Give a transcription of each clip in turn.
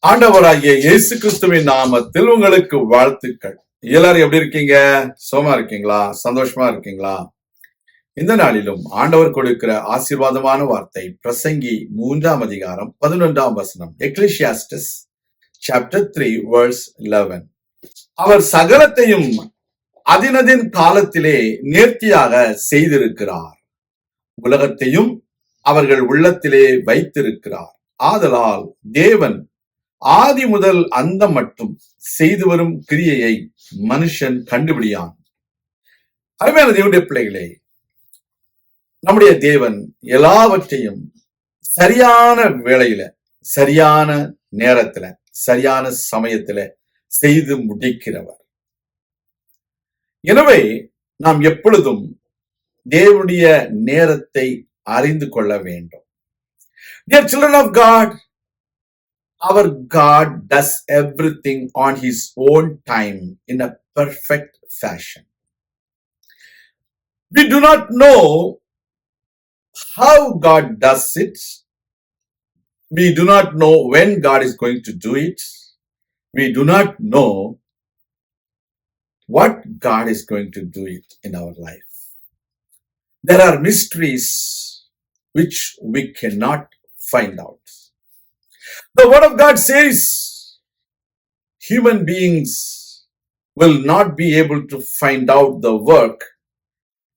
ஆண்டவராகிய இயேசு கிறிஸ்துவின் நாமத்தில் உங்களுக்கு வாழ்த்துக்கள். எல்லாரும் எப்படி இருக்கீங்க? சோமா இருக்கீங்களா? சந்தோஷமா இருக்கீங்களா? இந்த நாளிலும் ஆண்டவர் கொடுக்கிற ஆசீர்வாதமான வார்த்தை பிரசங்கி 3ஆம் அதிகாரம் 11ஆம் வசனம். எக்லீசியாஸ்டஸ் சாப்டர் 3 verse 11. அவர் சகலத்தையும் அதினதின் காலத்திலே நேர்த்தியாக செய்திருக்கிறார். உலகத்தையும் அவர்கள் உள்ளத்திலே வைத்திருக்கிறார். ஆதலால் தேவன் ஆதி முதல் அந்த மட்டும் செய்து வரும் கிரியையை மனுஷன் கண்டுபிடியான். அருமையான தேவனுடைய பிள்ளைகளே, நம்முடைய தேவன் எல்லாவற்றையும் சரியான வேளையில, சரியான நேரத்துல, சரியான சமயத்துல செய்து முடிக்கிறவர். எனவே நாம் எப்பொழுதும் தேவனுடைய நேரத்தை அறிந்து கொள்ள வேண்டும். Dear children of God, our God does everything on his own time in a perfect fashion. We do not know how God does it. We do not know when God is going to do it. We do not know what God is going to do it in our life. There are mysteries which we cannot find out. The word of God says human beings will not be able to find out the work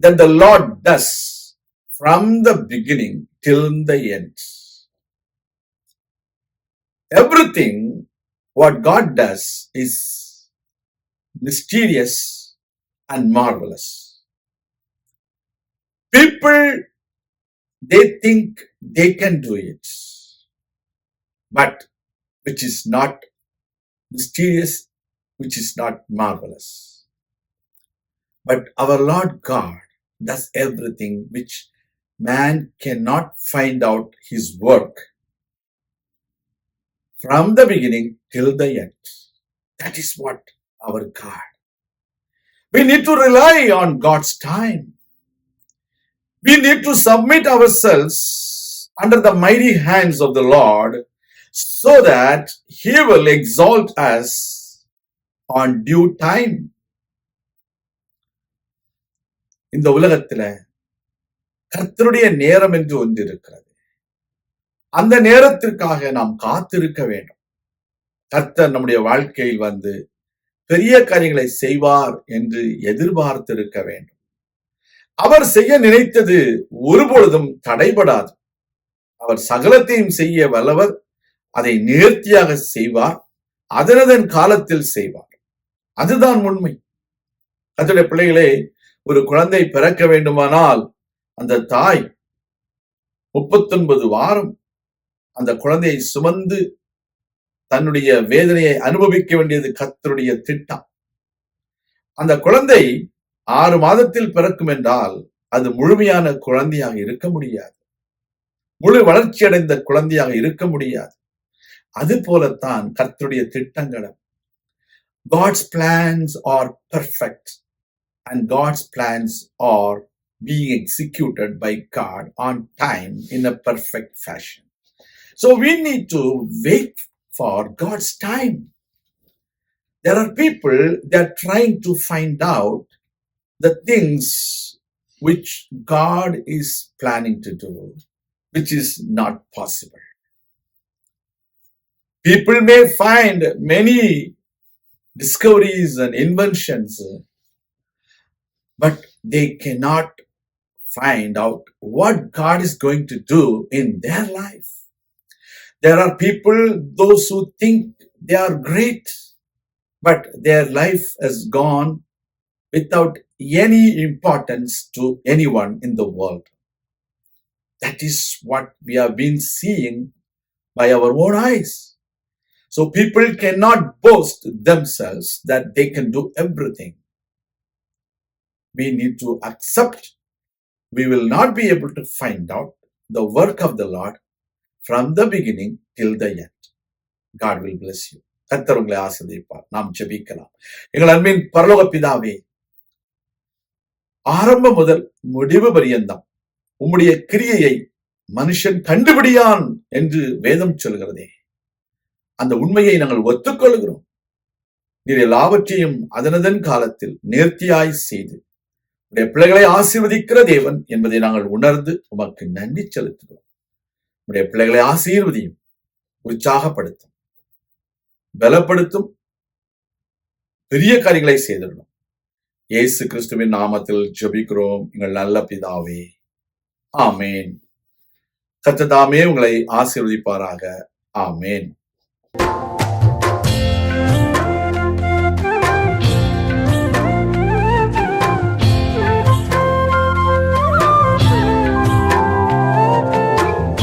that the Lord does from the beginning till the end. Everything what God does is mysterious and marvelous. People, they think they can do it, but which is not mysterious, which is not marvelous. But our Lord God does everything which man cannot find out his work from the beginning till the end. That is what our God. We need to rely on God's time. We need to submit ourselves under the mighty hands of the Lord so that he will exalt us on due time. இந்த உலகத்துல கர்த்தருடைய நேரம் என்று ஒன்று இருக்கிறது. அந்த நேரத்திற்காக நாம் காத்திருக்க வேண்டும். கர்த்தர் நம்முடைய வாழ்க்கையில் வந்து பெரிய காரியங்களை செய்வார் என்று எதிர்பார்த்திருக்க வேண்டும். அவர் செய்ய நினைத்தது ஒருபொழுதும் தடைபடாது. அவர் சகலத்தையும் செய்ய வல்லவர். அதை நேர்த்தியாக செய்வார். அதனதன் காலத்தில் செய்வார். அதுதான் உண்மை. அதனுடைய பிள்ளைகளே, ஒரு குழந்தை பிறக்க வேண்டுமானால் அந்த தாய் 39 வாரம் அந்த குழந்தையை சுமந்து தன்னுடைய வேதனையை அனுபவிக்க வேண்டியது கர்த்தருடைய திட்டம். அந்த குழந்தை 6 மாதத்தில் பிறக்கும் என்றால் அது முழுமையான குழந்தையாக இருக்க முடியாது. முழு வளர்ச்சி அடைந்த குழந்தையாக இருக்க முடியாது. அது போலத்தான் கர்த்தருடைய திட்டங்களும். God's plans are perfect and God's plans are being executed by God on time in a perfect fashion. So we need to wait for God's time. There are people that are trying to find out the things which God is planning to do, which is not possible. People may find many discoveries and inventions, but they cannot find out what God is going to do in their life. There are people, those who think they are great, but their life has gone without any importance to anyone in the world. That is what we have been seeing by our own eyes. So people cannot boast themselves that they can do everything. We need to accept we will not be able to find out the work of the Lord from the beginning till the end. God will bless you. கர்த்தர் உங்களை ஆசீர்வதிப்பார். நாம் ஜெபிக்கலாம். எங்கள் அன்பின் பரலோக பிதாவே, ஆரம்பம் முதல் முடிவு பரியந்தம் உம்முடைய கிரியையை மனுஷன் கண்டுபிடியான் என்று வேதம் சொல்கிறதே, அந்த உண்மையை நாங்கள் ஒத்துக்கொள்கிறோம். நீர் எல்லாவற்றையும் அதனதன் காலத்தில் நேர்த்தியாய் செய்து உடைய பிள்ளைகளை ஆசீர்வதிக்கிற தேவன் என்பதை நாங்கள் உணர்ந்து உமக்கு நன்றி செலுத்துகிறோம். உடைய பிள்ளைகளை ஆசீர்வதியும், உற்சாகப்படுத்தும், பலப்படுத்தும், பெரிய காரியங்களை செய்திடணும். இயேசு கிறிஸ்துவின் நாமத்தில் ஜெபிக்கிறோம் எங்கள் நல்ல பிதாவே, ஆமேன். கர்த்தர் தாமே உங்களை ஆசீர்வதிப்பாராக. ஆமேன்.